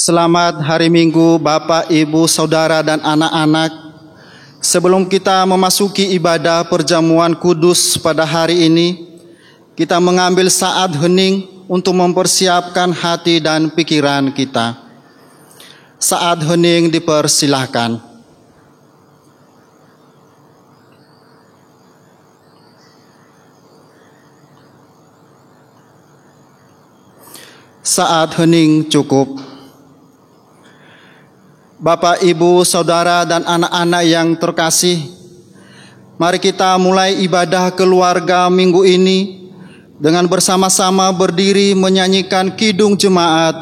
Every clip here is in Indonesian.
Selamat hari Minggu Bapak, Ibu, Saudara dan anak-anak. Sebelum kita memasuki ibadah perjamuan kudus pada hari ini, kita mengambil saat hening untuk mempersiapkan hati dan pikiran kita. Saat hening dipersilahkan. Saat hening cukup. Bapak, Ibu, Saudara, dan anak-anak yang terkasih, mari kita mulai ibadah keluarga minggu ini dengan bersama-sama berdiri menyanyikan Kidung Jemaat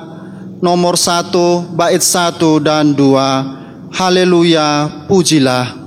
nomor 1, bait 1 dan 2. Haleluya, pujilah.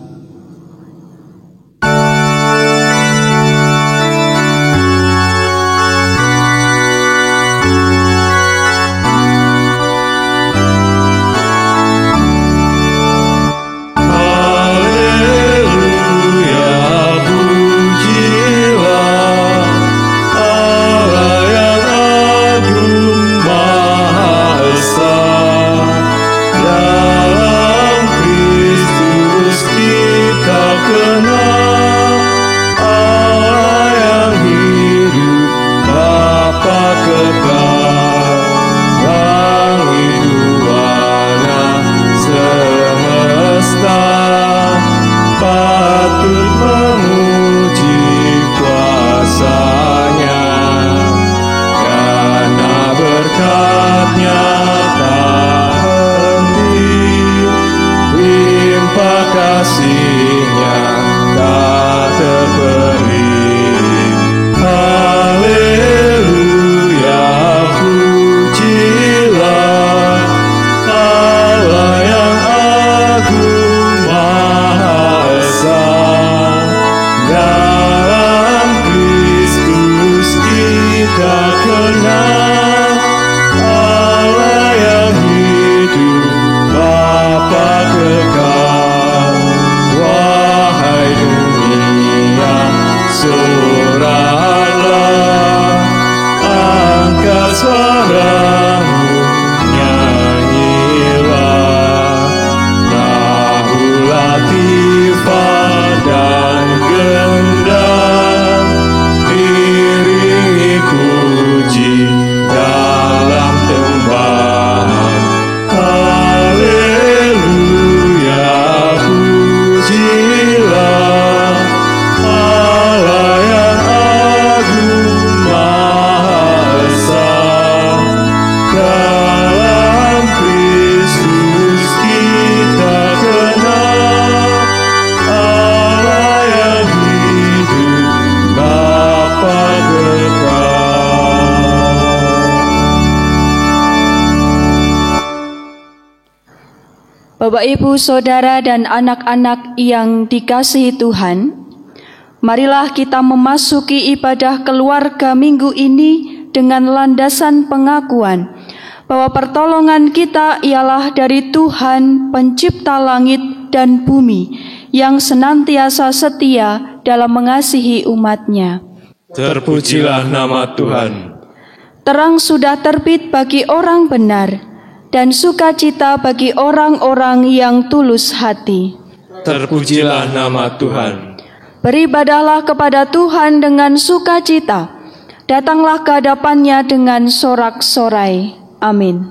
Bapak, Ibu, Saudara, dan anak-anak yang dikasihi Tuhan, marilah kita memasuki ibadah keluarga minggu ini dengan landasan pengakuan bahwa pertolongan kita ialah dari Tuhan pencipta langit dan bumi yang senantiasa setia dalam mengasihi umat-Nya. Terpujilah nama Tuhan. Terang sudah terbit bagi orang benar, dan sukacita bagi orang-orang yang tulus hati. Terpujilah nama Tuhan. Beribadahlah kepada Tuhan dengan sukacita. Datanglah ke hadapan-Nya dengan sorak-sorai. Amin.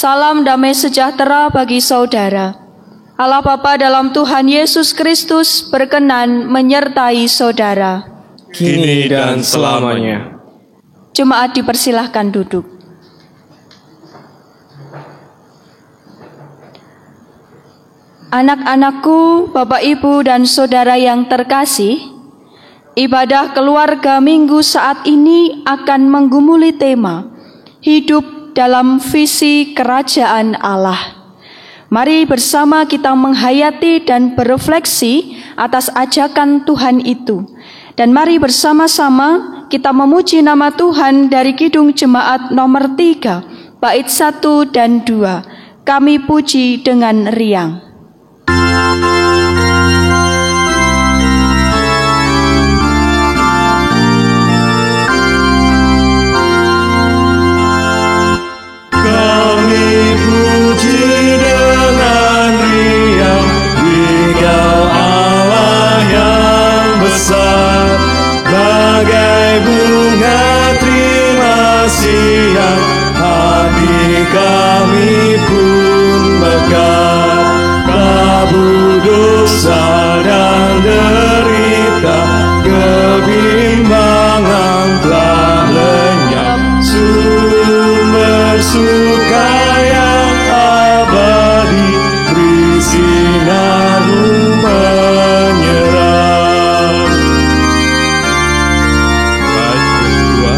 Salam damai sejahtera bagi saudara. Allah Bapa dalam Tuhan Yesus Kristus berkenan menyertai saudara, kini dan selamanya. Jemaat dipersilahkan duduk. Anak-anakku, Bapak, Ibu, dan saudara yang terkasih, ibadah keluarga minggu saat ini akan menggumuli tema hidup dalam visi kerajaan Allah. Mari bersama kita menghayati dan berefleksi atas ajakan Tuhan itu. Dan mari bersama-sama kita memuji nama Tuhan dari Kidung Jemaat nomor 3, bait 1 dan 2. Kami puji dengan riang. Kami puji dengan riang, Engkau Allah yang besar, bagai bunga terima siang, hati kami pun mekar. Kabut dosa dan derita, kebimbangan telah lenyap, sumber suka yang abadi, beri sinar-Mu menyerap. Bait kedua.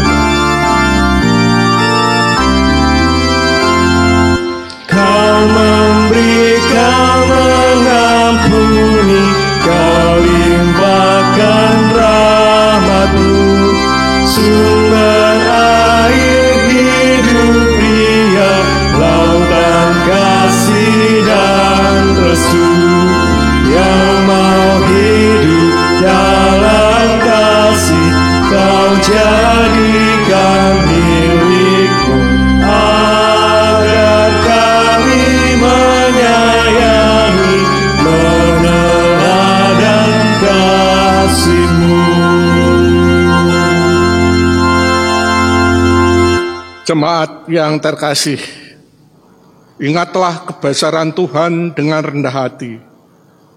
Kau memberi, Kau mengampuni, Kau limpahkan rahmat-Mu, sumber air hidup Dia, lautan kasih dan restu, yang mau hidup dalam kasih, Kau jadikan milik-Mu, agar kami menyayangi, meneladan kasih-Mu. Jemaat yang terkasih, ingatlah kebesaran Tuhan dengan rendah hati.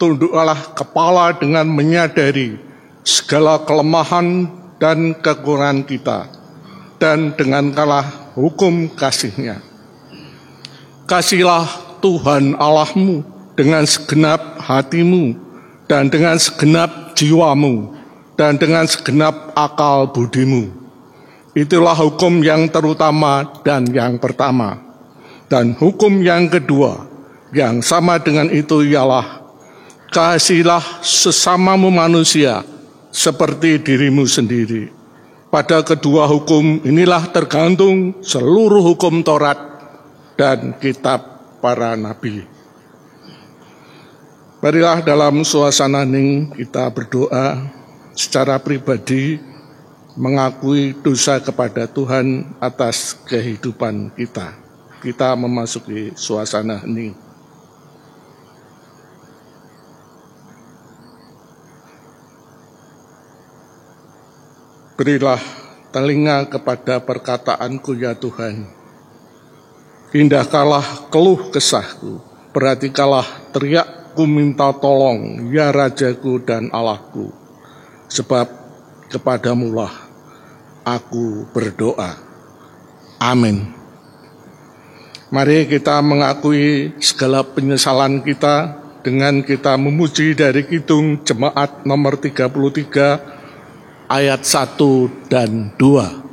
Tunduklah kepala dengan menyadari segala kelemahan dan kekurangan kita, dan dengankanlah hukum kasih-Nya. Kasihilah Tuhan Allahmu dengan segenap hatimu, dan dengan segenap jiwamu, dan dengan segenap akal budimu. Itulah hukum yang terutama dan yang pertama. Dan hukum yang kedua, yang sama dengan itu ialah, kasihilah sesamamu manusia seperti dirimu sendiri. Pada kedua hukum inilah tergantung seluruh hukum Taurat dan kitab para nabi. Marilah dalam suasana hening kita berdoa secara pribadi, mengakui dosa kepada Tuhan atas kehidupan kita. Kita memasuki suasana hening. Berilah telinga kepada perkataanku ya Tuhan. Indahkanlah keluh kesahku, perhatikanlah teriakku minta tolong, ya Rajaku dan Allahku. Sebab kepadamulah aku berdoa. Amin. Mari kita mengakui segala penyesalan kita dengan kita memuji dari Kidung Jemaat nomor 33 ayat 1 dan 2.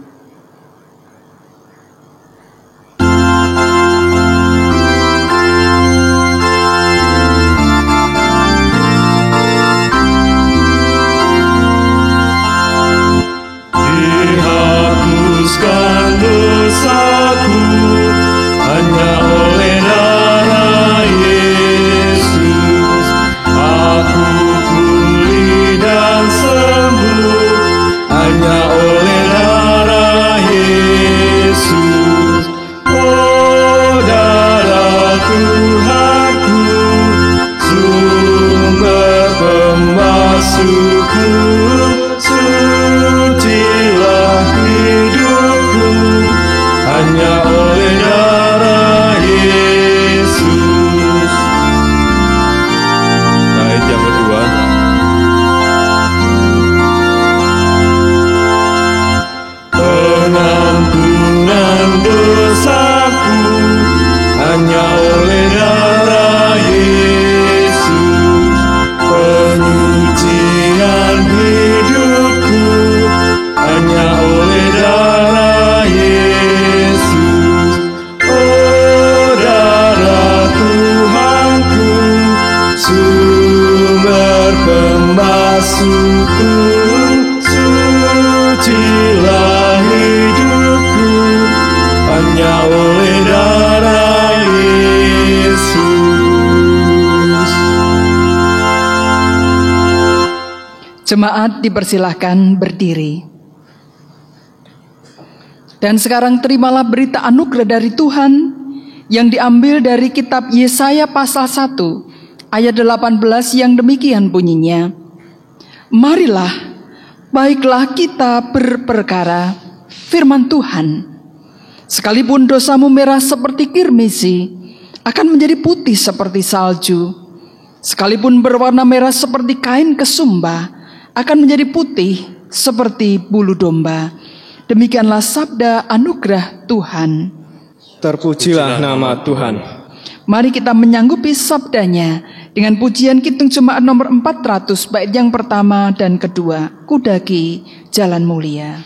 Dihapuskan dosaku hanya oleh darah Yesus, aku pulih dan sembuh hanya oleh darah Jemaat dipersilahkan berdiri. Dan sekarang terimalah berita anugerah dari Tuhan yang diambil dari kitab Yesaya pasal 1 ayat 18 yang demikian bunyinya. Marilah, baiklah kita berperkara, firman Tuhan. Sekalipun dosamu merah seperti kirmisi, akan menjadi putih seperti salju. Sekalipun berwarna merah seperti kain kesumba, akan menjadi putih seperti bulu domba. Demikianlah sabda anugerah Tuhan. Terpujilah nama Tuhan. Mari kita menyanggupi sabdanya dengan pujian Kidung Jemaat nomor 400 bait yang pertama dan kedua, Kudaki Jalan Mulia.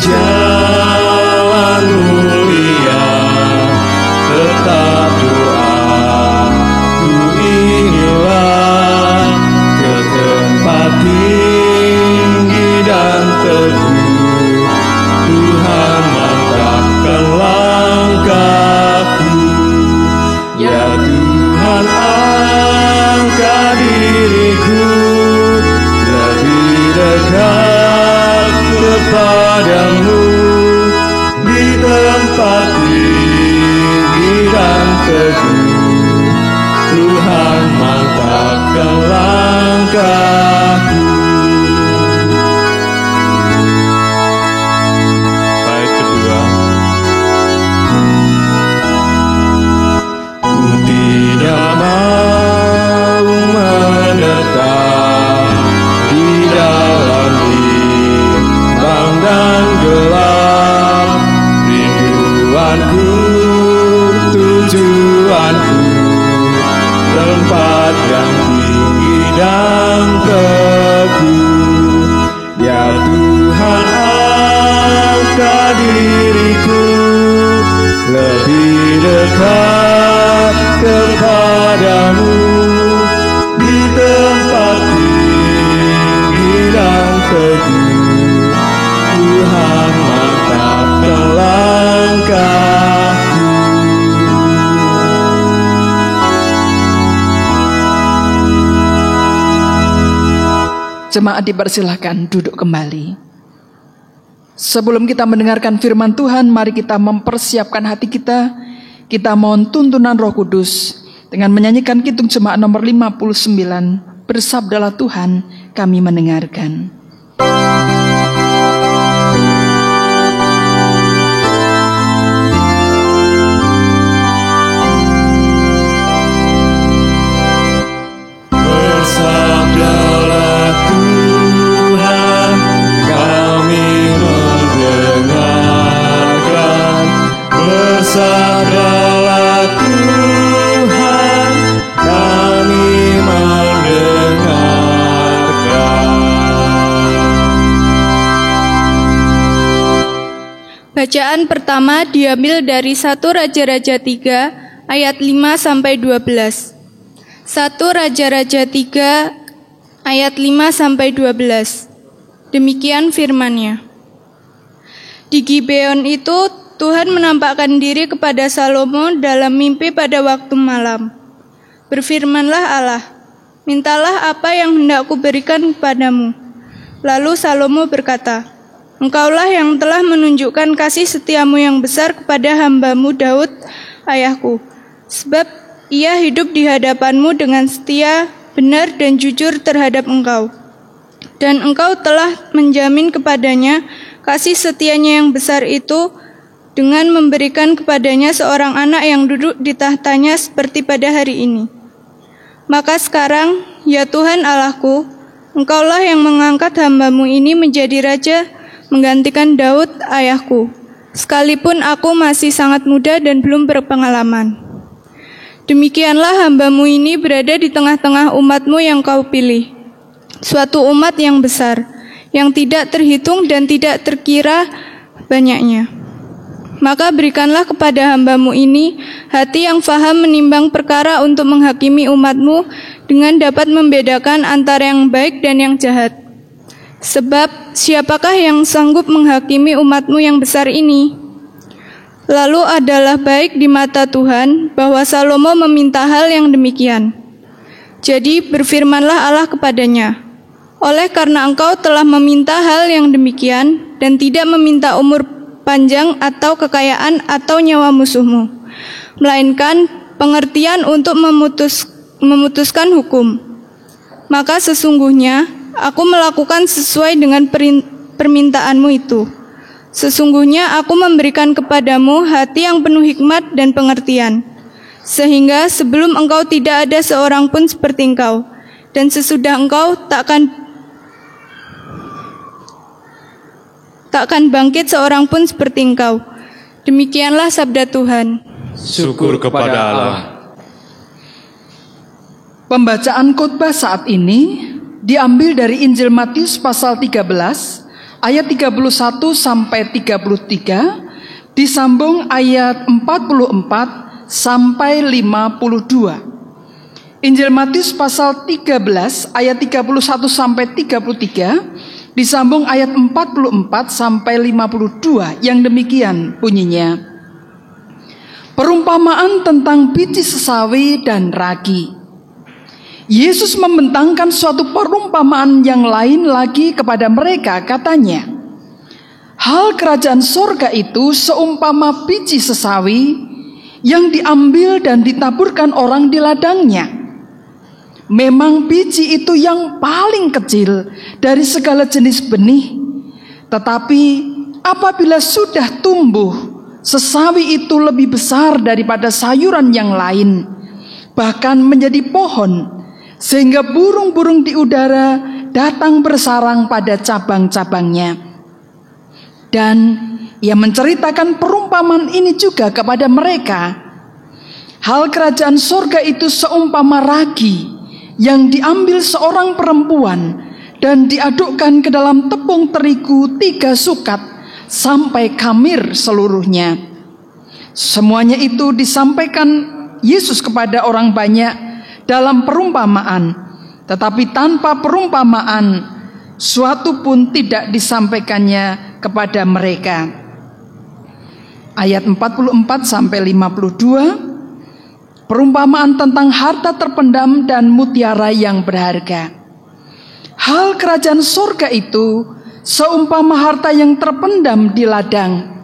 Jalan mulia, tetap doa, ku inilah ke tempat tinggi dan teguh. Tuhan mantapkan langkahku, ya Tuhan angkat diriku lebih dekat kepadamu di tempat tinggi dan teguh. Tuhan mantapkan langkahku. Bait kedua. Ku tidak mau menetap di dalam dan gelap, rinduanku, tujuanku, tempat yang tinggi dan teguh. Ya Tuhan, angkat diriku lebih dekat kepadamu di tempat tinggi dan teguh. Tuhan mantapkan langkahku. Jemaat dipersilahkan duduk kembali. Sebelum kita mendengarkan firman Tuhan, mari kita mempersiapkan hati kita. Kita mohon tuntunan Roh Kudus dengan menyanyikan Kidung Jemaat nomor 59. Bersabdalah Tuhan, kami mendengarkan. Bersabdalah Tuhan, kami mendengarkan. Bersabdalah Tuhan, kami mendengarkan. Bacaan pertama diambil dari 1 Raja-Raja 3 ayat 5-12. 1 Raja-Raja 3 ayat 5-12. Demikian firman-Nya. Di Gibeon itu Tuhan menampakkan diri kepada Salomo dalam mimpi pada waktu malam. Berfirmanlah Allah, mintalah apa yang hendak kuberikan kepadamu. Lalu Salomo berkata, Engkaulah yang telah menunjukkan kasih setiamu yang besar kepada hambamu Daud, ayahku. Sebab ia hidup di hadapanmu dengan setia, benar dan jujur terhadap engkau. Dan engkau telah menjamin kepadanya kasih setianya yang besar itu dengan memberikan kepadanya seorang anak yang duduk di tahtanya seperti pada hari ini. Maka sekarang, ya Tuhan Allahku, engkaulah yang mengangkat hambamu ini menjadi raja menggantikan Daud ayahku, sekalipun aku masih sangat muda dan belum berpengalaman. Demikianlah hambamu ini berada di tengah-tengah umatmu yang kau pilih, suatu umat yang besar, yang tidak terhitung dan tidak terkira banyaknya. Maka berikanlah kepada hambamu ini hati yang faham menimbang perkara untuk menghakimi umatmu dengan dapat membedakan antara yang baik dan yang jahat. Sebab siapakah yang sanggup menghakimi umat-Mu yang besar ini? Lalu adalah baik di mata Tuhan bahwa Salomo meminta hal yang demikian. Jadi berfirmanlah Allah kepadanya, oleh karena engkau telah meminta hal yang demikian dan tidak meminta umur panjang atau kekayaan atau nyawa musuhmu, melainkan pengertian untuk memutuskan hukum. Maka sesungguhnya aku melakukan sesuai dengan permintaanmu itu. Sesungguhnya aku memberikan kepadamu hati yang penuh hikmat dan pengertian, sehingga sebelum engkau tidak ada seorang pun seperti engkau, dan sesudah engkau takkan bangkit seorang pun seperti engkau. Demikianlah sabda Tuhan. Syukur kepada Allah. Pembacaan khotbah saat ini diambil dari Injil Matius pasal 13 ayat 31 sampai 33, disambung ayat 44 sampai 52. Injil Matius pasal 13 ayat 31 sampai 33, disambung ayat 44 sampai 52 yang demikian bunyinya. Perumpamaan tentang biji sesawi dan ragi. Yesus membentangkan suatu perumpamaan yang lain lagi kepada mereka, katanya, hal kerajaan sorga itu seumpama biji sesawi yang diambil dan ditaburkan orang di ladangnya. Memang biji itu yang paling kecil dari segala jenis benih, tetapi apabila sudah tumbuh, sesawi itu lebih besar daripada sayuran yang lain, bahkan menjadi pohon, sehingga burung-burung di udara datang bersarang pada cabang-cabangnya. Dan ia menceritakan perumpamaan ini juga kepada mereka. Hal kerajaan surga itu seumpama ragi yang diambil seorang perempuan dan diadukkan ke dalam tepung terigu 3 sukat sampai khamir seluruhnya. Semuanya itu disampaikan Yesus kepada orang banyak dalam perumpamaan, tetapi tanpa perumpamaan suatu pun tidak disampaikannya kepada mereka. Ayat 44 sampai 52, perumpamaan tentang harta terpendam dan mutiara yang berharga. Hal kerajaan surga itu seumpama harta yang terpendam di ladang,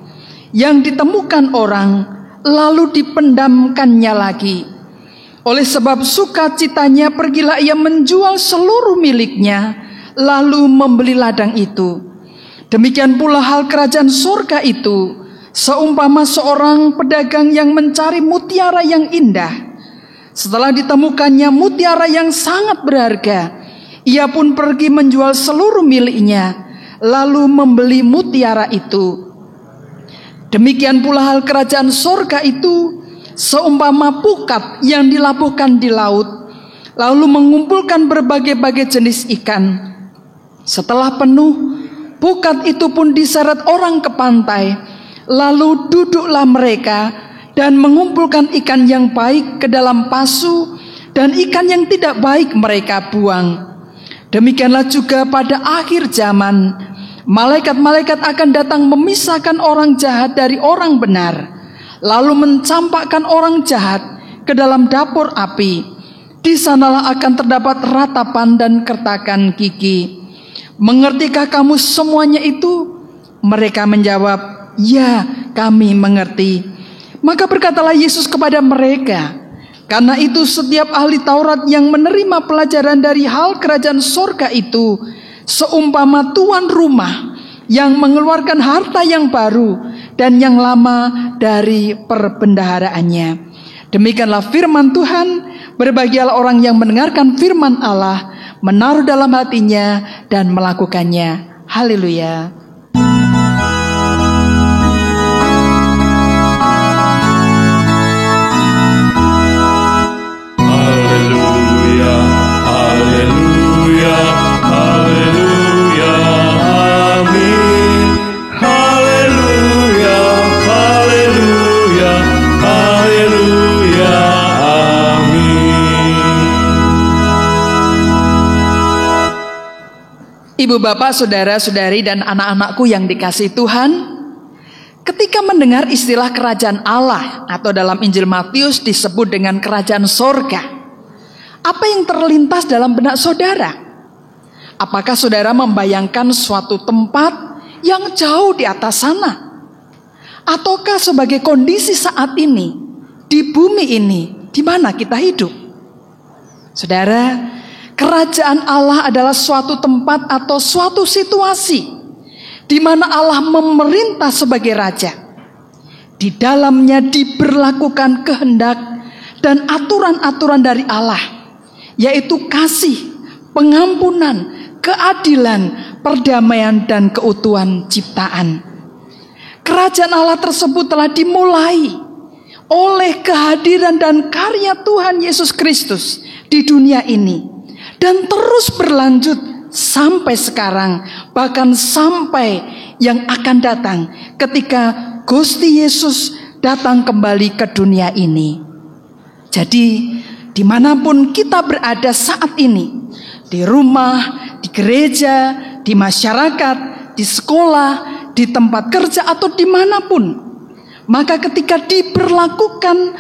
yang ditemukan orang lalu dipendamkannya lagi. Oleh sebab sukacitanya pergilah ia menjual seluruh miliknya, lalu membeli ladang itu. Demikian pula hal kerajaan surga itu seumpama seorang pedagang yang mencari mutiara yang indah. Setelah ditemukannya mutiara yang sangat berharga, ia pun pergi menjual seluruh miliknya, lalu membeli mutiara itu. Demikian pula hal kerajaan surga itu seumpama pukat yang dilabuhkan di laut, lalu mengumpulkan berbagai-bagai jenis ikan. Setelah penuh, pukat itu pun diseret orang ke pantai, lalu duduklah mereka dan mengumpulkan ikan yang baik ke dalam pasu, dan ikan yang tidak baik mereka buang. Demikianlah juga pada akhir zaman, malaikat-malaikat akan datang memisahkan orang jahat dari orang benar, lalu mencampakkan orang jahat ke dalam dapur api. Di sanalah akan terdapat ratapan dan kertakan gigi. Mengertikah kamu semuanya itu? Mereka menjawab, ya, kami mengerti. Maka berkatalah Yesus kepada mereka, karena itu setiap ahli Taurat yang menerima pelajaran dari hal kerajaan surga itu seumpama tuan rumah yang mengeluarkan harta yang baru dan yang lama dari perbendaharaannya. Demikianlah firman Tuhan. Berbahagialah orang yang mendengarkan firman Allah, menaruh dalam hatinya dan melakukannya. Haleluya. Haleluya, haleluya, haleluya, amin. Haleluya, haleluya, haleluya, amin. Ibu bapak, saudara-saudari dan anak-anakku yang dikasihi Tuhan, ketika mendengar istilah kerajaan Allah atau dalam Injil Matius disebut dengan kerajaan sorga, apa yang terlintas dalam benak saudara? Apakah saudara membayangkan suatu tempat yang jauh di atas sana? Ataukah sebagai kondisi saat ini, di bumi ini, di mana kita hidup? Saudara, kerajaan Allah adalah suatu tempat atau suatu situasi di mana Allah memerintah sebagai raja. Di dalamnya diberlakukan kehendak dan aturan-aturan dari Allah, yaitu kasih, pengampunan, keadilan, perdamaian, dan keutuhan ciptaan. Kerajaan Allah tersebut telah dimulai oleh kehadiran dan karya Tuhan Yesus Kristus di dunia ini, dan terus berlanjut sampai sekarang, bahkan sampai yang akan datang ketika Gusti Yesus datang kembali ke dunia ini. Jadi dimanapun kita berada saat ini, di rumah, di gereja, di masyarakat, di sekolah, di tempat kerja, atau dimanapun, maka ketika diberlakukan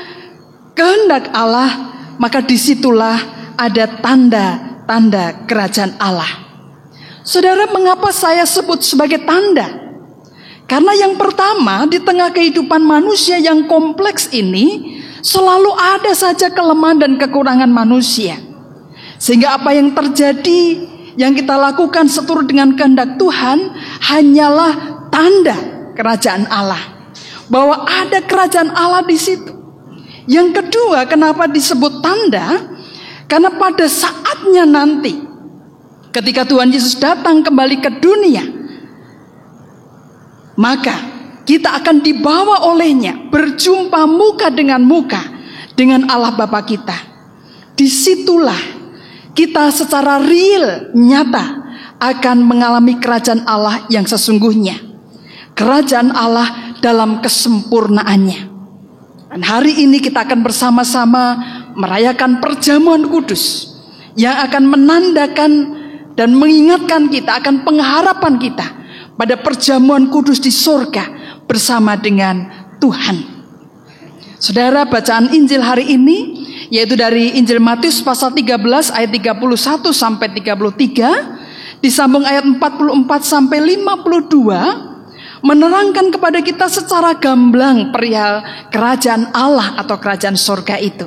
kehendak Allah, maka disitulah ada tanda-tanda kerajaan Allah. Saudara, mengapa saya sebut sebagai tanda? Karena yang pertama, di tengah kehidupan manusia yang kompleks ini, selalu ada saja kelemahan dan kekurangan manusia. Sehingga apa yang terjadi, yang kita lakukan seturut dengan kehendak Tuhan, hanyalah tanda kerajaan Allah, bahwa ada kerajaan Allah di situ. Yang kedua, kenapa disebut tanda? Karena pada saatnya nanti, ketika Tuhan Yesus datang kembali ke dunia, maka kita akan dibawa olehnya, berjumpa muka dengan Allah Bapa kita. Disitulah kita secara real, nyata, akan mengalami kerajaan Allah yang sesungguhnya. Kerajaan Allah dalam kesempurnaannya. Dan hari ini kita akan bersama-sama merayakan perjamuan kudus yang akan menandakan dan mengingatkan kita akan pengharapan kita pada perjamuan kudus di surga bersama dengan Tuhan. Saudara, bacaan Injil hari ini yaitu dari Injil Matius pasal 13 ayat 31 sampai 33, disambung ayat 44 sampai 52, menerangkan kepada kita secara gamblang perihal kerajaan Allah atau kerajaan surga itu.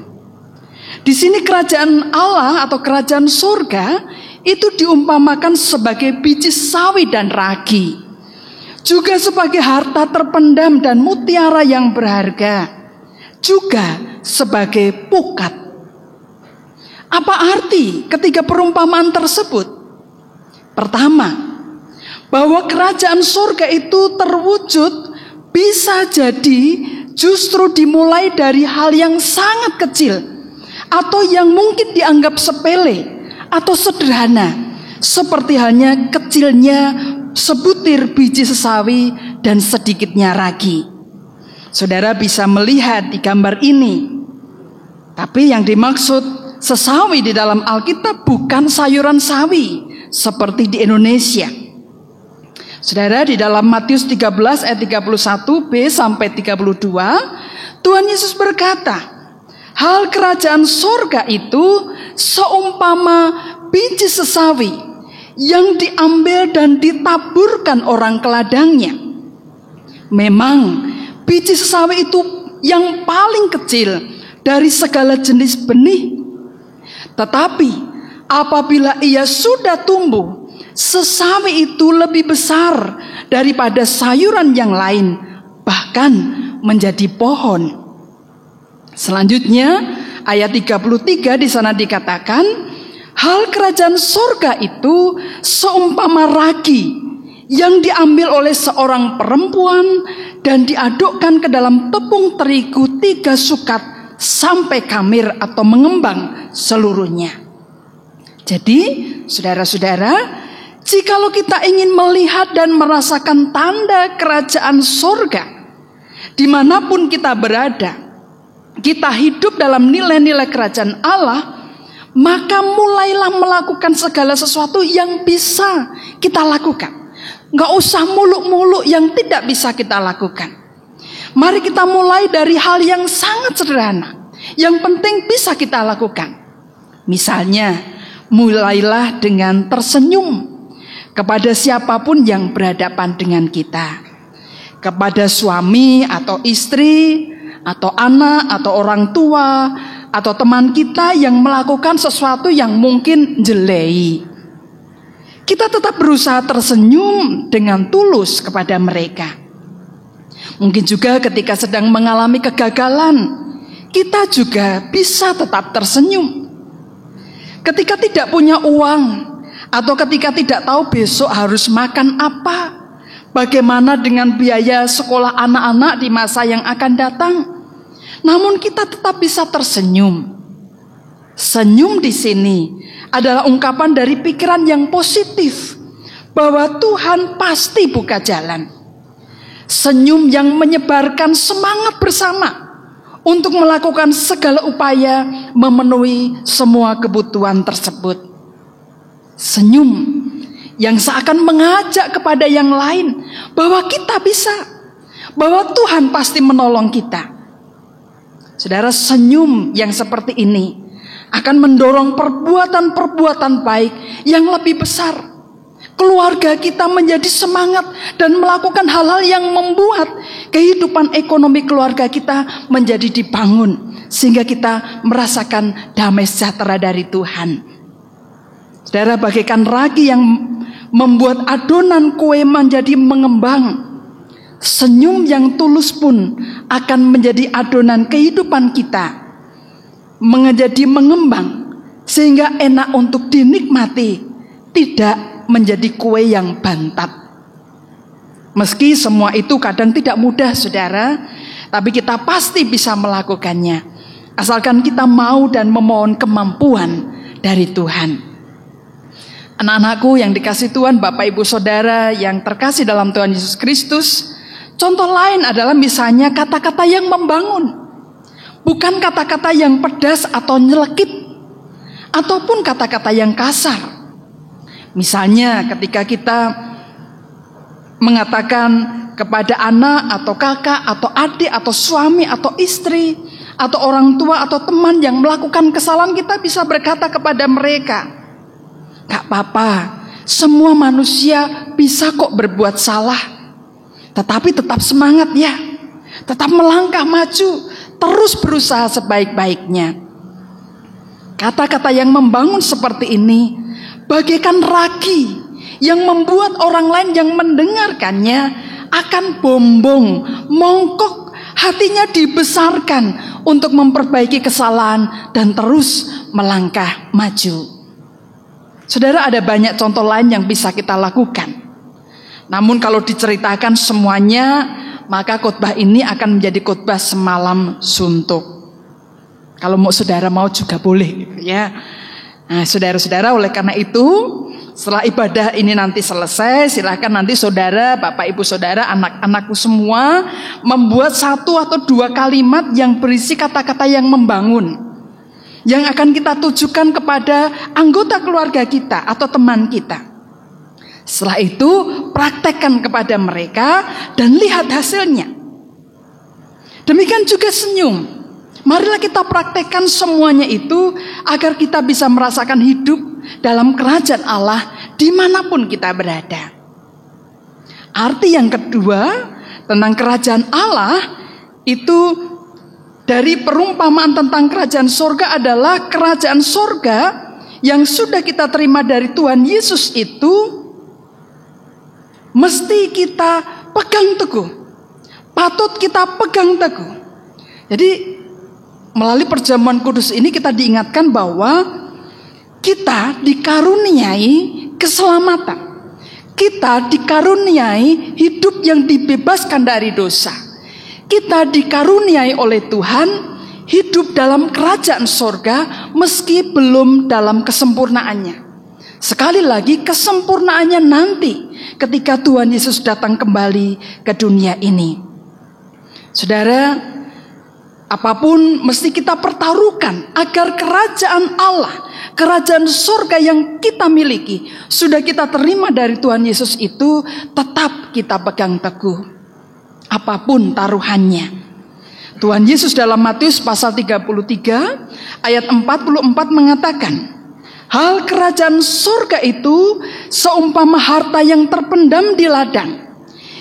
Di sini kerajaan Allah atau kerajaan surga itu diumpamakan sebagai biji sawi dan ragi, juga sebagai harta terpendam dan mutiara yang berharga, juga sebagai pukat. Apa arti ketiga perumpamaan tersebut? Pertama, bahwa kerajaan surga itu terwujud bisa jadi justru dimulai dari hal yang sangat kecil atau yang mungkin dianggap sepele atau sederhana, seperti halnya kecilnya sebutir biji sesawi dan sedikitnya ragi. Saudara bisa melihat di gambar ini, tapi yang dimaksud sesawi di dalam Alkitab bukan sayuran sawi seperti di Indonesia. Saudara, di dalam Matius 13 ayat 31b sampai 32, Tuhan Yesus berkata, hal kerajaan surga itu seumpama biji sesawi yang diambil dan ditaburkan orang ke ladangnya. Memang biji sesawi itu yang paling kecil dari segala jenis benih. Tetapi apabila ia sudah tumbuh, sesawi itu lebih besar daripada sayuran yang lain, bahkan menjadi pohon. Selanjutnya ayat 33 di sana dikatakan, hal kerajaan surga itu seumpama ragi yang diambil oleh seorang perempuan dan diadukkan ke dalam tepung terigu 3 sukat sampai kamir atau mengembang seluruhnya. Jadi saudara-saudara, jikalau kita ingin melihat dan merasakan tanda kerajaan surga, dimanapun kita berada, kita hidup dalam nilai-nilai kerajaan Allah, maka mulailah melakukan segala sesuatu yang bisa kita lakukan. Nggak usah muluk-muluk yang tidak bisa kita lakukan. Mari kita mulai dari hal yang sangat sederhana, yang penting bisa kita lakukan. Misalnya, mulailah dengan tersenyum kepada siapapun yang berhadapan dengan kita. Kepada suami atau istri, atau anak, atau orang tua, atau teman kita yang melakukan sesuatu yang mungkin jelei. Kita tetap berusaha tersenyum dengan tulus kepada mereka. Mungkin juga ketika sedang mengalami kegagalan, kita juga bisa tetap tersenyum. Ketika tidak punya uang, atau ketika tidak tahu besok harus makan apa, bagaimana dengan biaya sekolah anak-anak di masa yang akan datang, namun kita tetap bisa tersenyum. Senyum di sini adalah ungkapan dari pikiran yang positif, bahwa Tuhan pasti buka jalan. Senyum yang menyebarkan semangat bersama untuk melakukan segala upaya memenuhi semua kebutuhan tersebut. Senyum yang seakan mengajak kepada yang lain bahwa kita bisa, bahwa Tuhan pasti menolong kita. Saudara, senyum yang seperti ini akan mendorong perbuatan-perbuatan baik yang lebih besar. Keluarga kita menjadi semangat dan melakukan hal-hal yang membuat kehidupan ekonomi keluarga kita menjadi dibangun, sehingga kita merasakan damai sejahtera dari Tuhan. Saudara, bagaikan ragi yang membuat adonan kue menjadi mengembang, senyum yang tulus pun akan menjadi adonan kehidupan kita menjadi mengembang, sehingga enak untuk dinikmati, tidak menjadi kue yang bantat. Meski semua itu kadang tidak mudah, saudara, tapi kita pasti bisa melakukannya, asalkan kita mau dan memohon kemampuan dari Tuhan. Anak-anakku yang dikasih Tuhan, Bapak Ibu Saudara yang terkasih dalam Tuhan Yesus Kristus, contoh lain adalah misalnya kata-kata yang membangun, bukan kata-kata yang pedas atau nyelekit, ataupun kata-kata yang kasar. Misalnya ketika kita mengatakan kepada anak atau kakak atau adik atau suami atau istri atau orang tua atau teman yang melakukan kesalahan, kita bisa berkata kepada mereka, "Gak apa-apa, semua manusia bisa kok berbuat salah, tetapi tetap semangat ya, tetap melangkah maju, terus berusaha sebaik-baiknya." Kata-kata yang membangun seperti ini bagaikan ragi yang membuat orang lain yang mendengarkannya akan bombong, mongkok, hatinya dibesarkan untuk memperbaiki kesalahan dan terus melangkah maju. Saudara, ada banyak contoh lain yang bisa kita lakukan. Namun kalau diceritakan semuanya, maka khotbah ini akan menjadi khotbah semalam suntuk. Kalau saudara mau juga boleh, ya. Nah, saudara-saudara, oleh karena itu, setelah ibadah ini nanti selesai, silakan nanti saudara, Bapak Ibu Saudara, anak-anakku semua membuat 1 atau 2 kalimat yang berisi kata-kata yang membangun, yang akan kita tujukan kepada anggota keluarga kita atau teman kita. Setelah itu, praktekkan kepada mereka dan lihat hasilnya. Demikian juga senyum. Marilah kita praktekkan semuanya itu agar kita bisa merasakan hidup dalam kerajaan Allah dimanapun kita berada. Arti yang kedua tentang kerajaan Allah itu dari perumpamaan tentang kerajaan sorga adalah kerajaan sorga yang sudah kita terima dari Tuhan Yesus itu mesti kita pegang teguh, patut kita pegang teguh. Jadi melalui perjamuan kudus ini kita diingatkan bahwa kita dikaruniai keselamatan. Kita dikaruniai hidup yang dibebaskan dari dosa. Kita dikaruniai oleh Tuhan hidup dalam kerajaan sorga meski belum dalam kesempurnaannya. Sekali lagi, kesempurnaannya nanti ketika Tuhan Yesus datang kembali ke dunia ini. Saudara, Apapun mesti kita pertaruhkan agar kerajaan Allah, kerajaan surga yang kita miliki, sudah kita terima dari Tuhan Yesus itu, tetap kita pegang teguh. Apapun taruhannya. Tuhan Yesus dalam Matius pasal 33 ayat 44 mengatakan, hal kerajaan surga itu seumpama harta yang terpendam di ladang,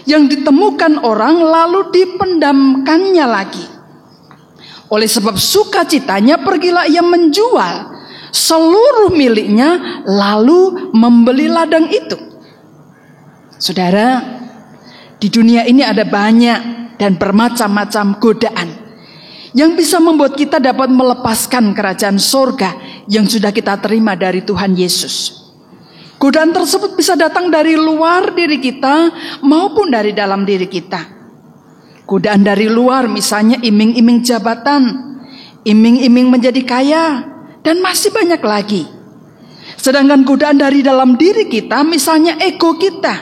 yang ditemukan orang lalu dipendamkannya lagi. Oleh sebab sukacitanya pergilah ia menjual seluruh miliknya lalu membeli ladang itu. Saudara, di dunia ini ada banyak dan bermacam-macam godaan yang bisa membuat kita dapat melepaskan kerajaan surga yang sudah kita terima dari Tuhan Yesus. Godaan tersebut bisa datang dari luar diri kita maupun dari dalam diri kita. Godaan dari luar misalnya iming-iming jabatan, iming-iming menjadi kaya, dan masih banyak lagi. Sedangkan godaan dari dalam diri kita misalnya ego kita,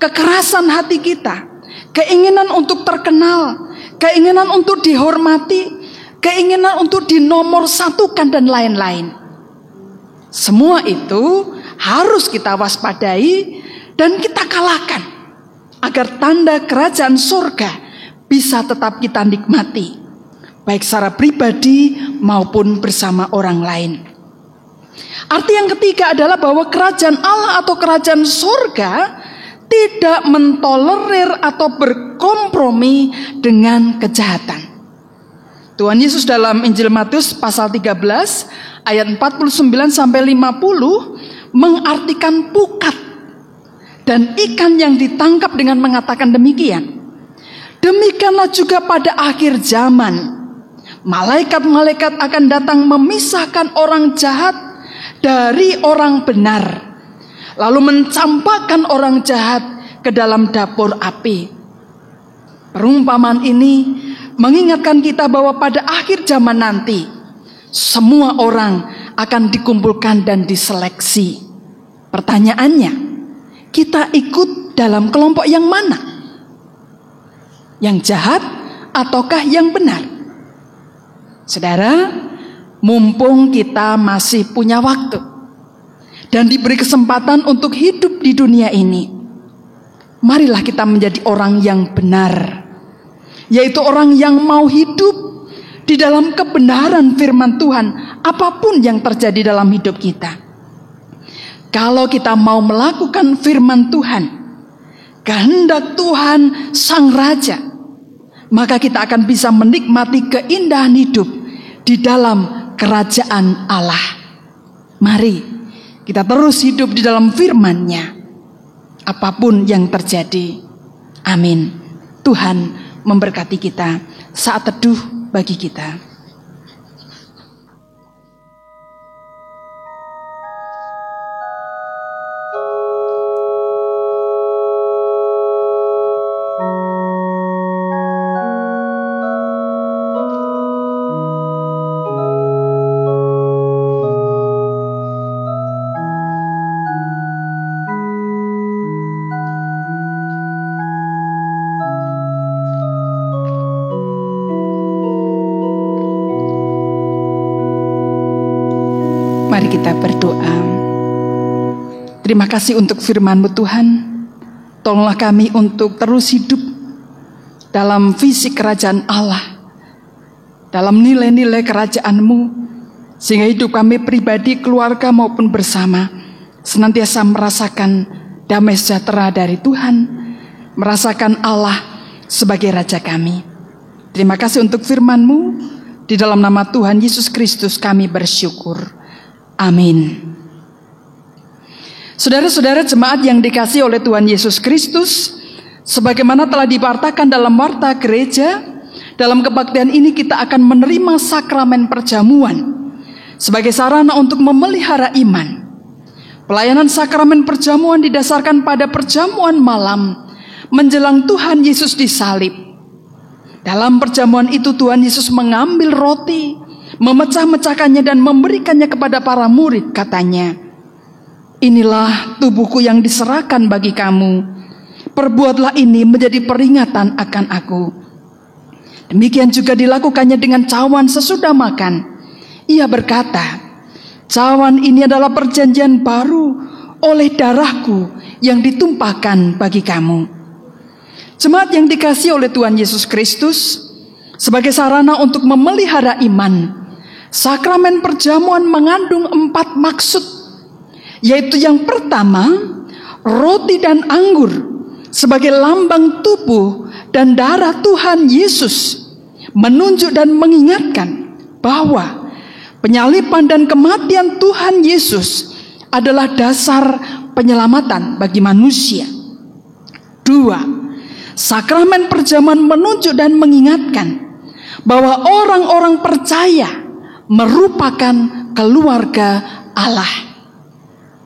kekerasan hati kita, keinginan untuk terkenal, keinginan untuk dihormati, keinginan untuk dinomorsatukan dan lain-lain. Semua itu harus kita waspadai dan kita kalahkan agar tanda kerajaan surga bisa tetap kita nikmati, baik secara pribadi maupun bersama orang lain. Arti yang ketiga adalah bahwa kerajaan Allah atau kerajaan surga tidak mentolerir atau berkompromi dengan kejahatan. Tuhan Yesus dalam Injil Matius pasal 13 ayat 49 sampai 50 mengartikan pukat dan ikan yang ditangkap dengan mengatakan demikian. Demikianlah juga pada akhir zaman, malaikat-malaikat akan datang memisahkan orang jahat dari orang benar, lalu mencampakkan orang jahat ke dalam dapur api. Perumpamaan ini mengingatkan kita bahwa pada akhir zaman nanti, semua orang akan dikumpulkan dan diseleksi. Pertanyaannya, kita ikut dalam kelompok yang mana? Yang jahat ataukah yang benar? Saudara, mumpung kita masih punya waktu dan diberi kesempatan untuk hidup di dunia ini, marilah kita menjadi orang yang benar, yaitu orang yang mau hidup di dalam kebenaran firman Tuhan apapun yang terjadi dalam hidup kita. Kalau kita mau melakukan firman Tuhan, kehendak Tuhan Sang Raja, maka kita akan bisa menikmati keindahan hidup di dalam kerajaan Allah. Mari kita terus hidup di dalam firman-Nya, apapun yang terjadi. Amin. Tuhan memberkati kita. Saat teduh bagi kita. Mari kita berdoa. Terima kasih untuk firman-Mu Tuhan. Tolonglah kami untuk terus hidup dalam visi kerajaan Allah, dalam nilai-nilai kerajaan-Mu, sehingga hidup kami pribadi, keluarga maupun bersama senantiasa merasakan damai sejahtera dari Tuhan, merasakan Allah sebagai Raja kami. Terima kasih untuk firman-Mu. Di dalam nama Tuhan Yesus Kristus kami bersyukur. Amin. Saudara-saudara jemaat yang dikasihi oleh Tuhan Yesus Kristus, sebagaimana telah diwartakan dalam warta gereja, dalam kebaktian ini kita akan menerima sakramen perjamuan sebagai sarana untuk memelihara iman. Pelayanan sakramen perjamuan didasarkan pada perjamuan malam menjelang Tuhan Yesus disalib. Dalam perjamuan itu Tuhan Yesus mengambil roti, memecah-mecahkannya dan memberikannya kepada para murid, katanya, "Inilah tubuhku yang diserahkan bagi kamu. Perbuatlah ini menjadi peringatan akan aku." Demikian juga dilakukannya dengan cawan sesudah makan. Ia berkata, cawan ini adalah perjanjian baru oleh darahku yang ditumpahkan bagi kamu. Jemaat yang dikasihi oleh Tuhan Yesus Kristus, sebagai sarana untuk memelihara iman, sakramen perjamuan mengandung 4 maksud, yaitu yang pertama, roti dan anggur sebagai lambang tubuh dan darah Tuhan Yesus, menunjuk dan mengingatkan bahwa penyaliban dan kematian Tuhan Yesus adalah dasar penyelamatan bagi manusia. 2. Sakramen perjamuan menunjuk dan mengingatkan bahwa orang-orang percaya merupakan keluarga Allah.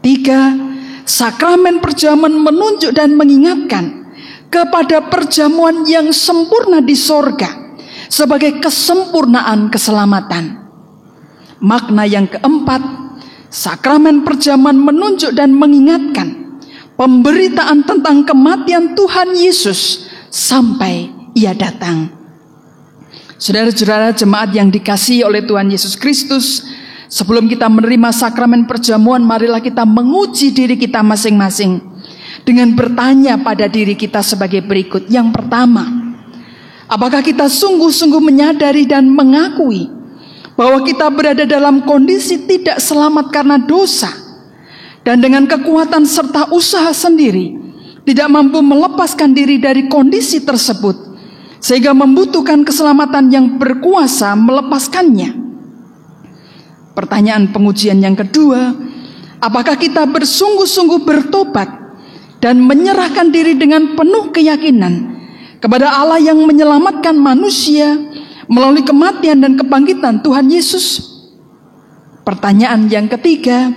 3. Sakramen perjamuan menunjuk dan mengingatkan kepada perjamuan yang sempurna di sorga sebagai kesempurnaan keselamatan. Makna yang keempat, sakramen perjamuan menunjuk dan mengingatkan pemberitaan tentang kematian Tuhan Yesus sampai Ia datang. Saudara-saudara jemaat yang dikasihi oleh Tuhan Yesus Kristus, sebelum kita menerima sakramen perjamuan, marilah kita menguji diri kita masing-masing dengan bertanya pada diri kita sebagai berikut. Yang pertama, apakah kita sungguh-sungguh menyadari dan mengakui bahwa kita berada dalam kondisi tidak selamat karena dosa, dan dengan kekuatan serta usaha sendiri tidak mampu melepaskan diri dari kondisi tersebut, sehingga membutuhkan keselamatan yang berkuasa melepaskannya? Pertanyaan pengujian yang kedua, apakah kita bersungguh-sungguh bertobat dan menyerahkan diri dengan penuh keyakinan kepada Allah yang menyelamatkan manusia melalui kematian dan kebangkitan Tuhan Yesus? Pertanyaan yang ketiga,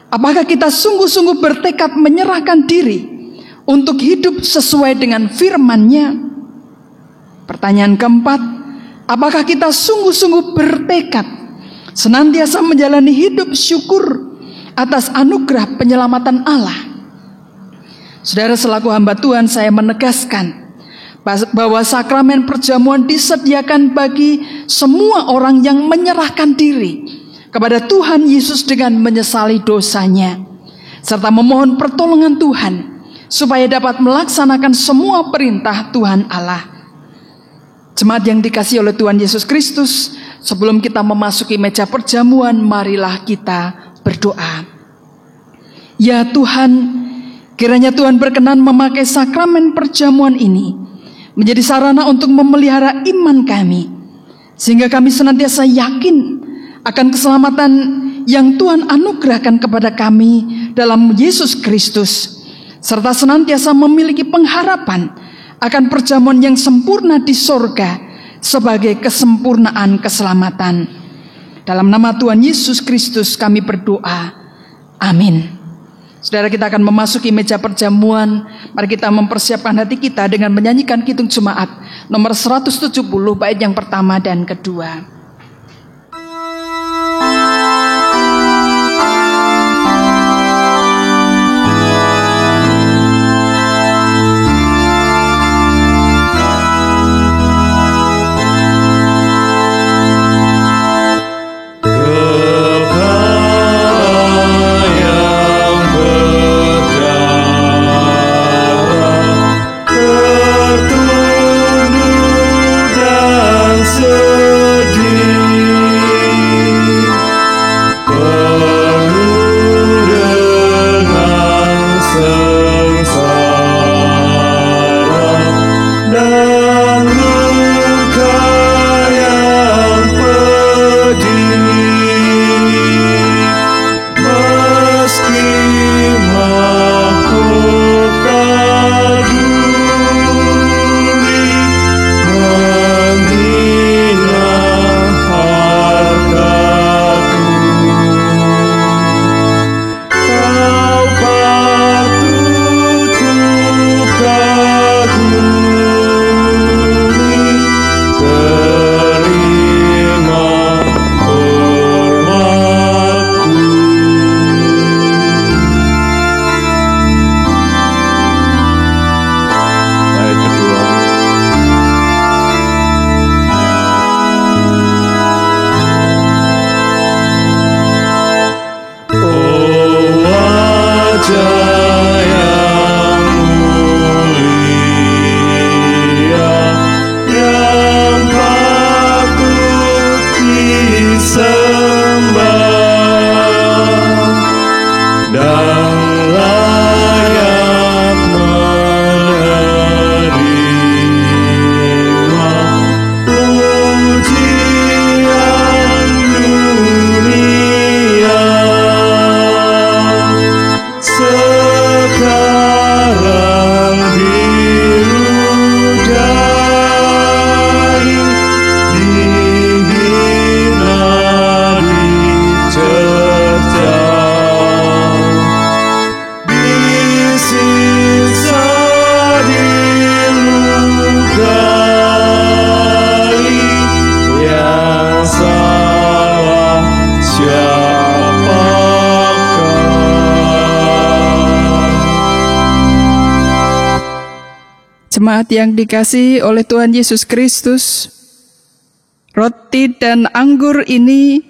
apakah kita sungguh-sungguh bertekad menyerahkan diri untuk hidup sesuai dengan firman-Nya? Pertanyaan keempat, apakah kita sungguh-sungguh bertekad senantiasa menjalani hidup syukur atas anugerah penyelamatan Allah? Saudara, selaku hamba Tuhan, saya menegaskan bahwa sakramen perjamuan disediakan bagi semua orang yang menyerahkan diri kepada Tuhan Yesus dengan menyesali dosanya, serta memohon pertolongan Tuhan supaya dapat melaksanakan semua perintah Tuhan Allah. Jemaat yang dikasihi oleh Tuhan Yesus Kristus, sebelum kita memasuki meja perjamuan, marilah kita berdoa. Ya Tuhan, kiranya Tuhan berkenan memakai sakramen perjamuan ini menjadi sarana untuk memelihara iman kami, sehingga kami senantiasa yakin akan keselamatan yang Tuhan anugerahkan kepada kami dalam Yesus Kristus, serta senantiasa memiliki pengharapan akan perjamuan yang sempurna di sorga sebagai kesempurnaan keselamatan. Dalam nama Tuhan Yesus Kristus kami berdoa. Amin. Saudara, kita akan memasuki meja perjamuan. Mari kita mempersiapkan hati kita dengan menyanyikan Kidung Jemaat nomor 170 bait yang pertama dan kedua. Tertunduk dan sedih. Jemaat yang dikasihi oleh Tuhan Yesus Kristus, roti dan anggur ini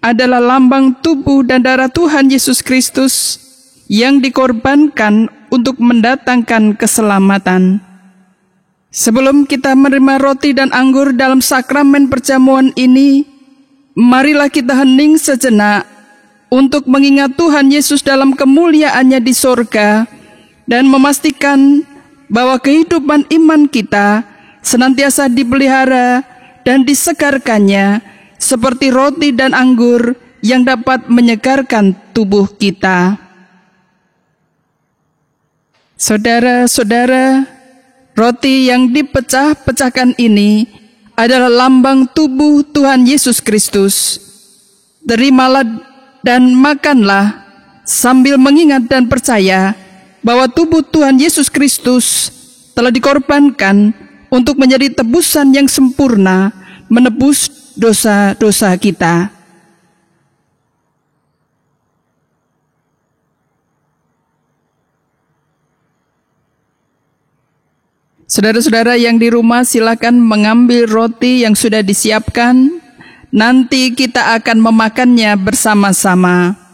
adalah lambang tubuh dan darah Tuhan Yesus Kristus yang dikorbankan untuk mendatangkan keselamatan. Sebelum kita menerima roti dan anggur dalam sakramen perjamuan ini, marilah kita hening sejenak untuk mengingat Tuhan Yesus dalam kemuliaannya di sorga dan memastikan bahwa kehidupan iman kita senantiasa dipelihara dan disegarkannya seperti roti dan anggur yang dapat menyegarkan tubuh kita. Saudara-saudara, roti yang dipecah-pecahkan ini adalah lambang tubuh Tuhan Yesus Kristus. Terimalah dan makanlah sambil mengingat dan percaya bahwa tubuh Tuhan Yesus Kristus telah dikorbankan untuk menjadi tebusan yang sempurna, menebus dosa-dosa kita. Saudara-saudara yang di rumah, silakan mengambil roti yang sudah disiapkan. Nanti kita akan memakannya bersama-sama.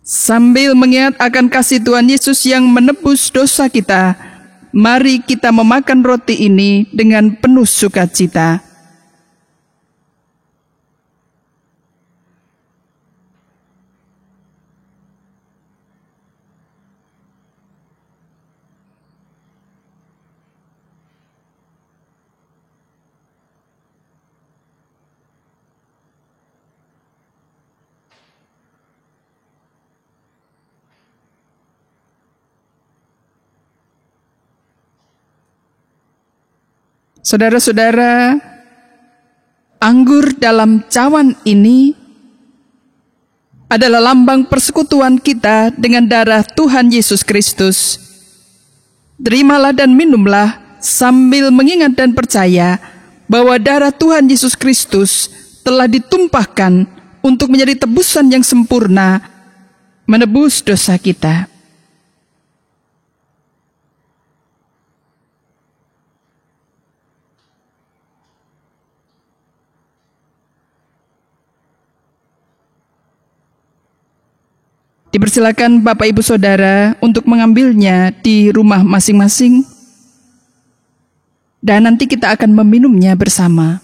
Sambil mengingat akan kasih Tuhan Yesus yang menebus dosa kita, mari kita memakan roti ini dengan penuh sukacita. Saudara-saudara, anggur dalam cawan ini adalah lambang persekutuan kita dengan darah Tuhan Yesus Kristus. Terimalah dan minumlah sambil mengingat dan percaya bahwa darah Tuhan Yesus Kristus telah ditumpahkan untuk menjadi tebusan yang sempurna, menebus dosa kita. Dipersilakan Bapak Ibu Saudara untuk mengambilnya di rumah masing-masing, dan nanti kita akan meminumnya bersama.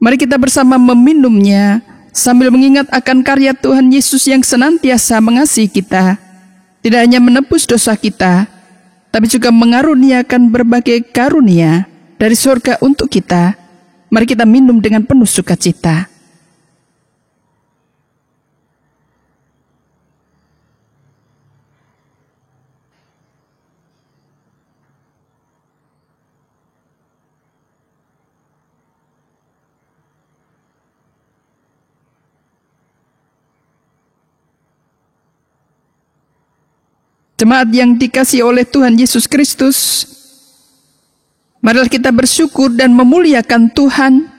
Mari kita bersama meminumnya sambil mengingat akan karya Tuhan Yesus yang senantiasa mengasihi kita. Tidak hanya menebus dosa kita, tapi juga mengaruniakan berbagai karunia dari surga untuk kita. Mari kita minum dengan penuh sukacita. Jemaat yang dikasihi oleh Tuhan Yesus Kristus, marilah kita bersyukur dan memuliakan Tuhan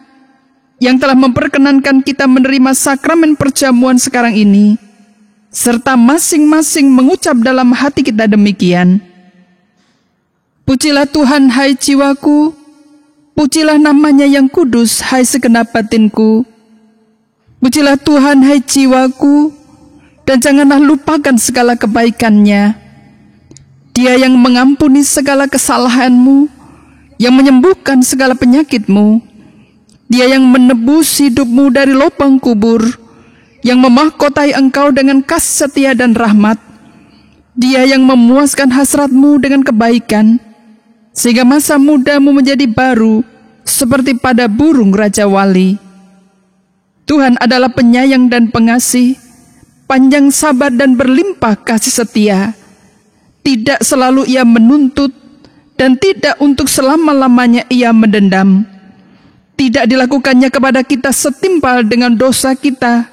yang telah memperkenankan kita menerima sakramen perjamuan sekarang ini, serta masing-masing mengucap dalam hati kita demikian. Pujilah Tuhan, hai jiwaku, pujilah namanya yang kudus, hai segenap batinku. Pujilah Tuhan, hai jiwaku, dan janganlah lupakan segala kebaikannya. Dia yang mengampuni segala kesalahanmu, yang menyembuhkan segala penyakitmu. Dia yang menebus hidupmu dari lubang kubur, yang memahkotai engkau dengan kasih setia dan rahmat. Dia yang memuaskan hasratmu dengan kebaikan, sehingga masa mudamu menjadi baru seperti pada burung Raja Wali. Tuhan adalah penyayang dan pengasih, panjang sabar dan berlimpah kasih setia. Tidak selalu ia menuntut, dan tidak untuk selama-lamanya ia mendendam. Tidak dilakukannya kepada kita setimpal dengan dosa kita,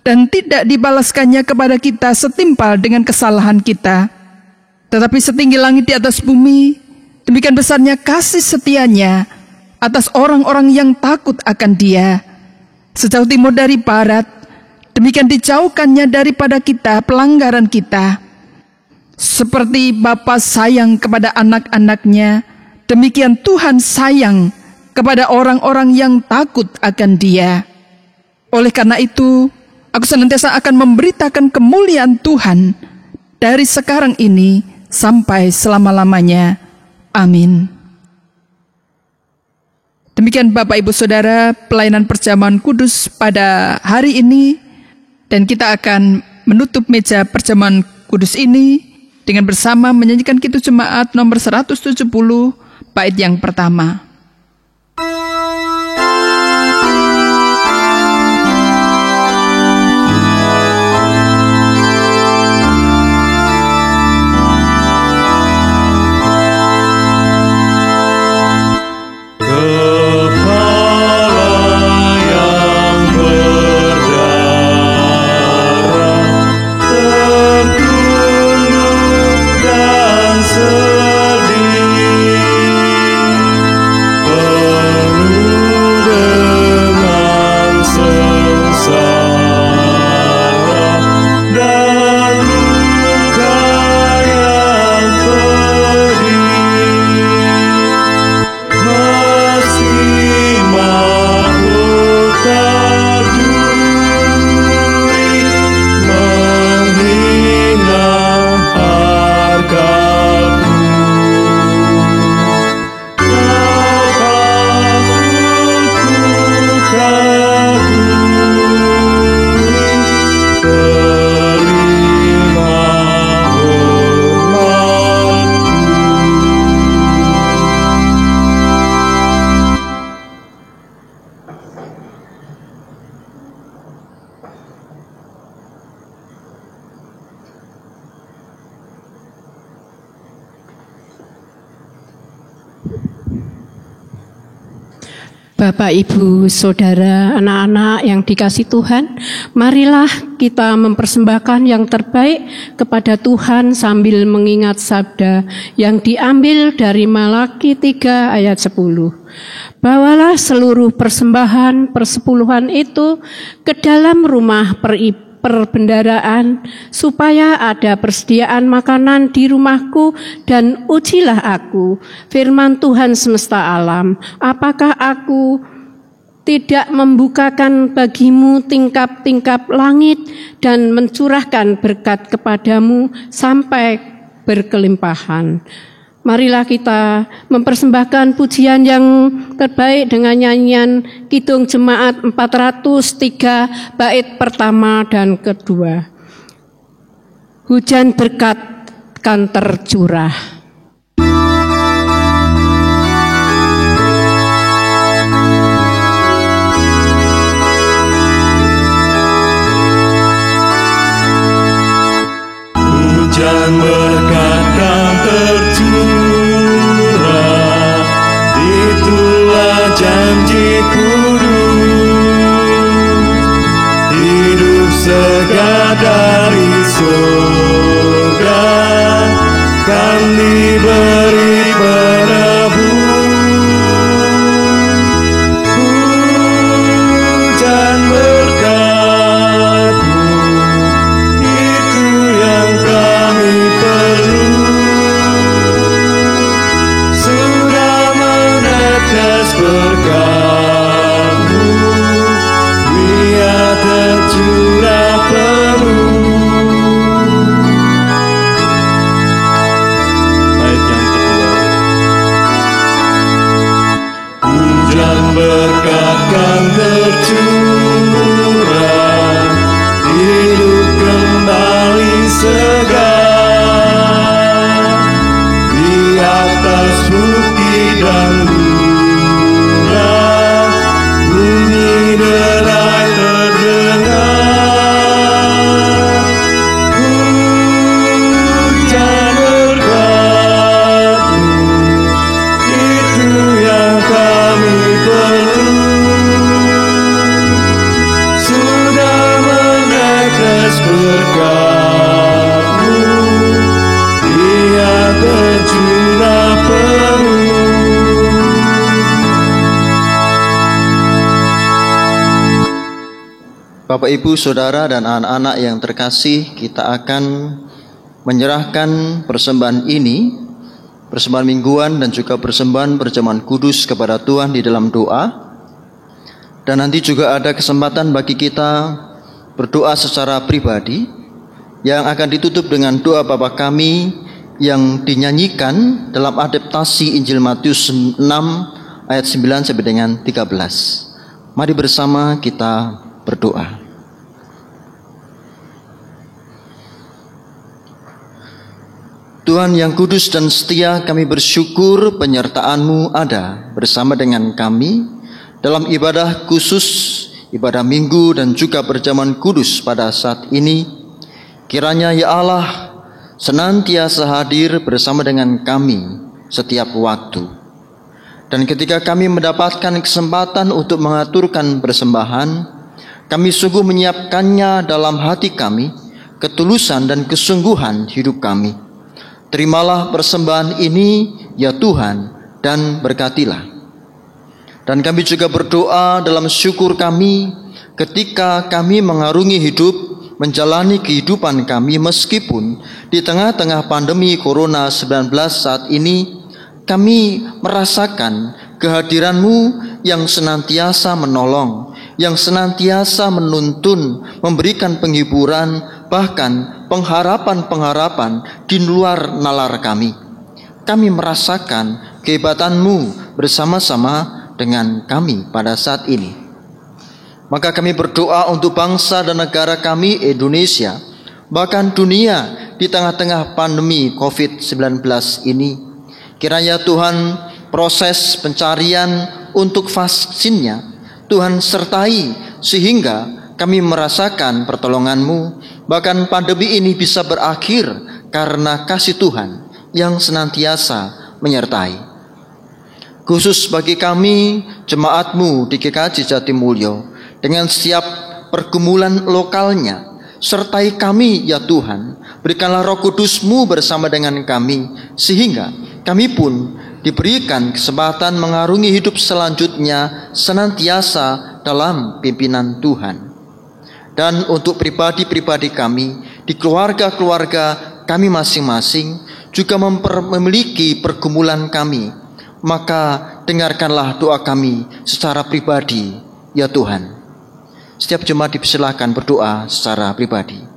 dan tidak dibalaskannya kepada kita setimpal dengan kesalahan kita. Tetapi setinggi langit di atas bumi, demikian besarnya kasih setianya atas orang-orang yang takut akan Dia. Sejauh timur dari barat, demikian dijauhkannya daripada kita pelanggaran kita. Seperti Bapa sayang kepada anak-anaknya, demikian Tuhan sayang kepada orang-orang yang takut akan Dia. Oleh karena itu, aku senantiasa akan memberitakan kemuliaan Tuhan dari sekarang ini sampai selama-lamanya. Amin. Demikian Bapak Ibu Saudara, pelayanan perjamuan kudus pada hari ini, dan kita akan menutup meja perjamuan kudus ini dengan bersama menyanyikan Kidung Jemaat nomor 170 bait yang pertama. Bapak, Ibu, Saudara, anak-anak yang dikasihi Tuhan, marilah kita mempersembahkan yang terbaik kepada Tuhan sambil mengingat sabda yang diambil dari Malaki 3 ayat 10. Bawalah seluruh persembahan persepuluhan itu ke dalam rumah perbendaraan, supaya ada persediaan makanan di rumahku, dan ujilah aku, firman Tuhan semesta alam, apakah aku tidak membukakan bagimu tingkap-tingkap langit dan mencurahkan berkat kepadamu sampai berkelimpahan. Marilah kita mempersembahkan pujian yang terbaik dengan nyanyian Kidung Jemaat 403 bait pertama dan kedua. Hujan berkat kan tercurah. Hujan berkat kan tercurah, itulah janji kudus. Hidup segar dari surga kan diberi penebus. sedang murah, bunyi derai terdengar, hujan berbatu, itu yang kami perlu. Sudah menetes berkat-Mu, Dia bercurah penuh. Bapak, Ibu, Saudara, dan anak-anak yang terkasih, kita akan menyerahkan persembahan ini, persembahan mingguan dan juga persembahan perjamuan kudus kepada Tuhan di dalam doa. Dan nanti juga ada kesempatan bagi kita berdoa secara pribadi yang akan ditutup dengan doa Bapa Kami yang dinyanyikan dalam adaptasi Injil Matius 6 ayat 9 sampai dengan 13. Mari bersama kita berdoa. Tuhan yang kudus dan setia, kami bersyukur penyertaan-Mu ada bersama dengan kami dalam ibadah khusus, ibadah minggu dan juga perjamuan kudus pada saat ini. Kiranya ya Allah senantiasa hadir bersama dengan kami setiap waktu. Dan ketika kami mendapatkan kesempatan untuk mengaturkan persembahan, kami sungguh menyiapkannya dalam hati kami, ketulusan dan kesungguhan hidup kami. Terimalah persembahan ini ya Tuhan, dan berkatilah. Dan kami juga berdoa dalam syukur kami ketika kami mengarungi hidup, menjalani kehidupan kami meskipun di tengah-tengah pandemi Corona-19 saat ini, kami merasakan kehadiran-Mu yang senantiasa menolong, yang senantiasa menuntun, memberikan penghiburan, bahkan pengharapan-pengharapan di luar nalar kami. Kami merasakan kehebatan-Mu bersama-sama dengan kami pada saat ini. Maka kami berdoa untuk bangsa dan negara kami Indonesia, bahkan dunia di tengah-tengah pandemi COVID-19 ini. Kiranya Tuhan proses pencarian untuk vaksinnya Tuhan sertai sehingga kami merasakan pertolongan-Mu, bahkan pandemi ini bisa berakhir karena kasih Tuhan yang senantiasa menyertai. Khusus bagi kami jemaat-Mu di GKJ Jatimulyo dengan setiap pergumulan lokalnya, sertai kami ya Tuhan. Berikanlah Roh Kudus-Mu bersama dengan kami, sehingga kami pun diberikan kesempatan mengarungi hidup selanjutnya senantiasa dalam pimpinan Tuhan. Dan untuk pribadi-pribadi kami, di keluarga-keluarga kami masing-masing juga memiliki pergumulan kami, maka dengarkanlah doa kami secara pribadi ya Tuhan. Setiap jemaat dipersilakan berdoa secara pribadi.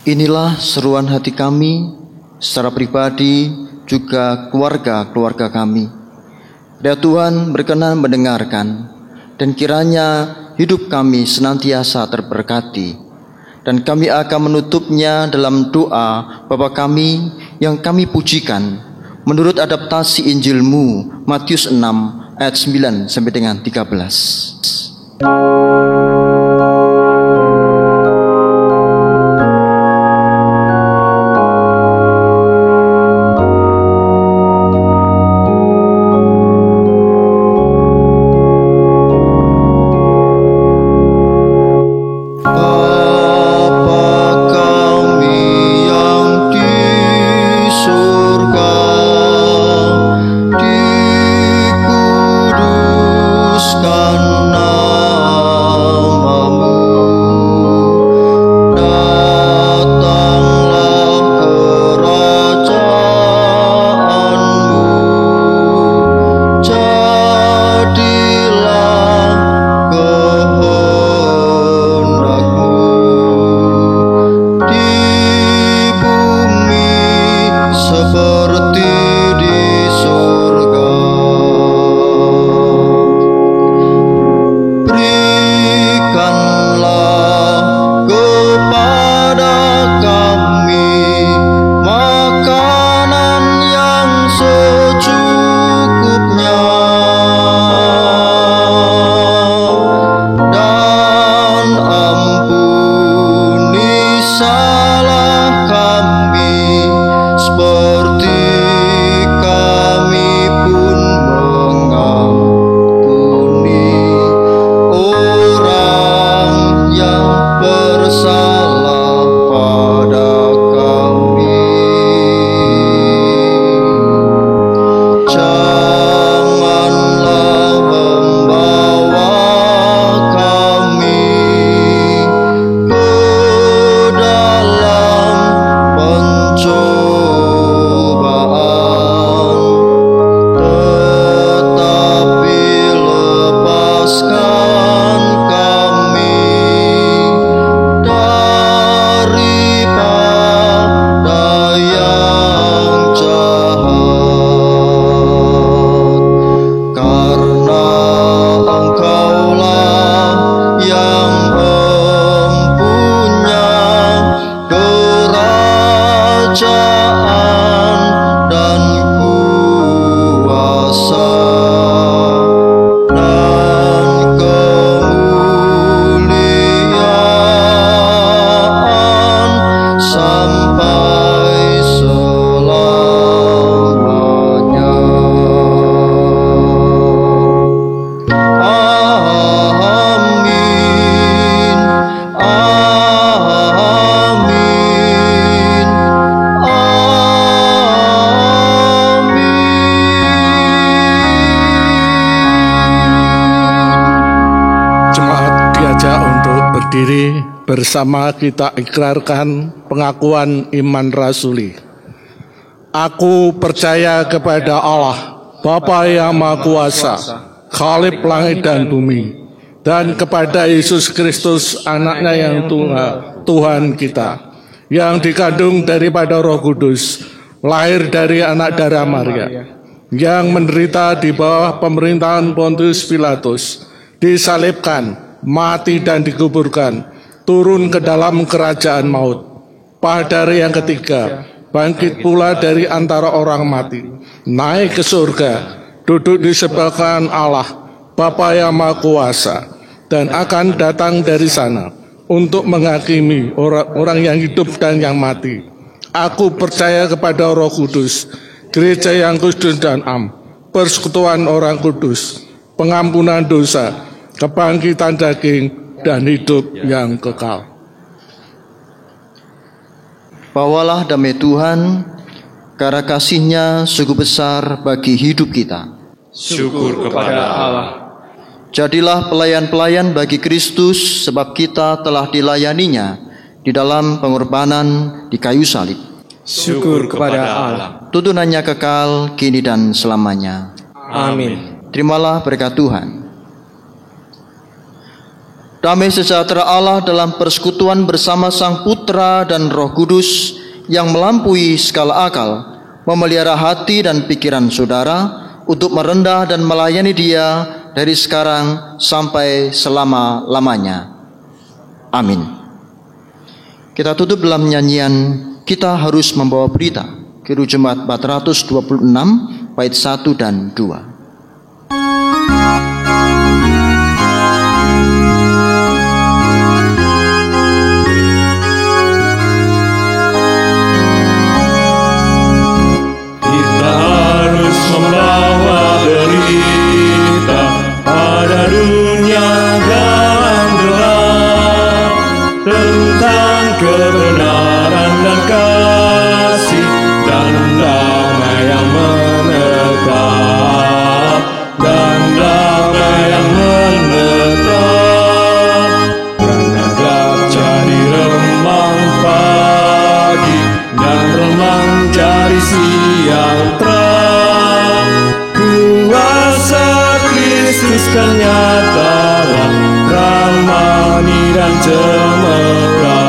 Inilah seruan hati kami secara pribadi juga keluarga-keluarga kami. Ya Tuhan berkenan mendengarkan, dan kiranya hidup kami senantiasa terberkati. Dan kami akan menutupnya dalam doa Bapa kami yang kami pujikan menurut adaptasi Injil-Mu Matius 6 ayat 9 sampai dengan 13. Bersama kita ikrarkan pengakuan iman rasuli. Aku percaya kepada Allah, Bapa yang Maha Kuasa, Khalik langit dan bumi, dan kepada Yesus Kristus, Anaknya yang tunggal, Tuhan kita, yang dikandung daripada Roh Kudus, lahir dari anak darah Maria, yang menderita di bawah pemerintahan Pontius Pilatus, disalibkan, mati dan dikuburkan, turun ke dalam kerajaan maut. Pada hari yang ketiga, bangkit pula dari antara orang mati, naik ke surga, duduk di sebelah kanan Allah, Bapa yang Maha Kuasa, dan akan datang dari sana untuk menghakimi orang yang hidup dan yang mati. Aku percaya kepada Roh Kudus, gereja yang kudus dan am, persekutuan orang kudus, pengampunan dosa, kebangkitan daging, dan hidup yang kekal. Bawalah damai Tuhan, karena kasih-Nya sungguh besar bagi hidup kita. Syukur kepada Allah. Jadilah pelayan-pelayan bagi Kristus, sebab kita telah dilayaninya di dalam pengorbanan di kayu salib. Syukur kepada Allah. Tuntunannya kekal kini dan selamanya. Amin. Terimalah berkat Tuhan. Damai sejahtera Allah dalam persekutuan bersama Sang Putra dan Roh Kudus yang melampaui segala akal, memelihara hati dan pikiran saudara untuk merendah dan melayani Dia dari sekarang sampai selama-lamanya. Amin. Kita tutup dalam nyanyian Kita Harus Membawa Berita, Kidung Jemaat 426 bait 1 dan 2. Membawa berita pada dunia yang gelap tentang kebenaran dan kasih dan damai yang menetap, dan damai yang menetap. Berangkat jadi remang pagi dan remang jadi siang terang. Kristus kan nyatalah ramani dan cemerlang.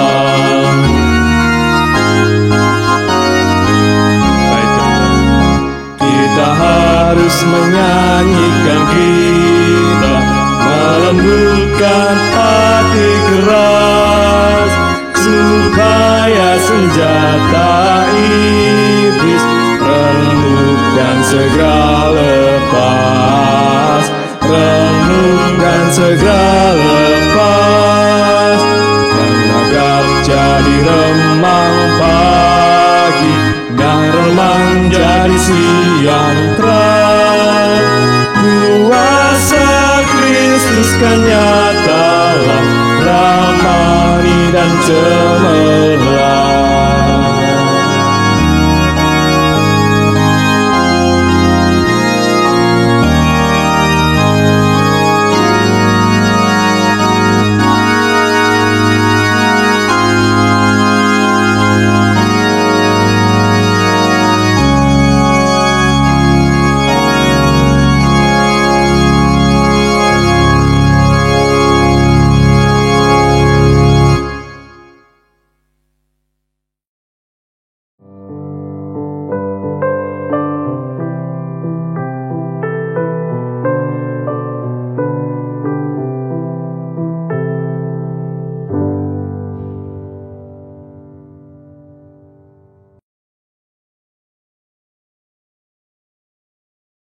Kita harus menyanyikan, kita melembutkan hati keras, supaya senjata iblis remuk dan segera lepas, remuk dan segera lepas, dan agak jadi remang pagi dan remang jadi siang terang. Kuasa Kristus kan nyatalah ramani dan cemerlang.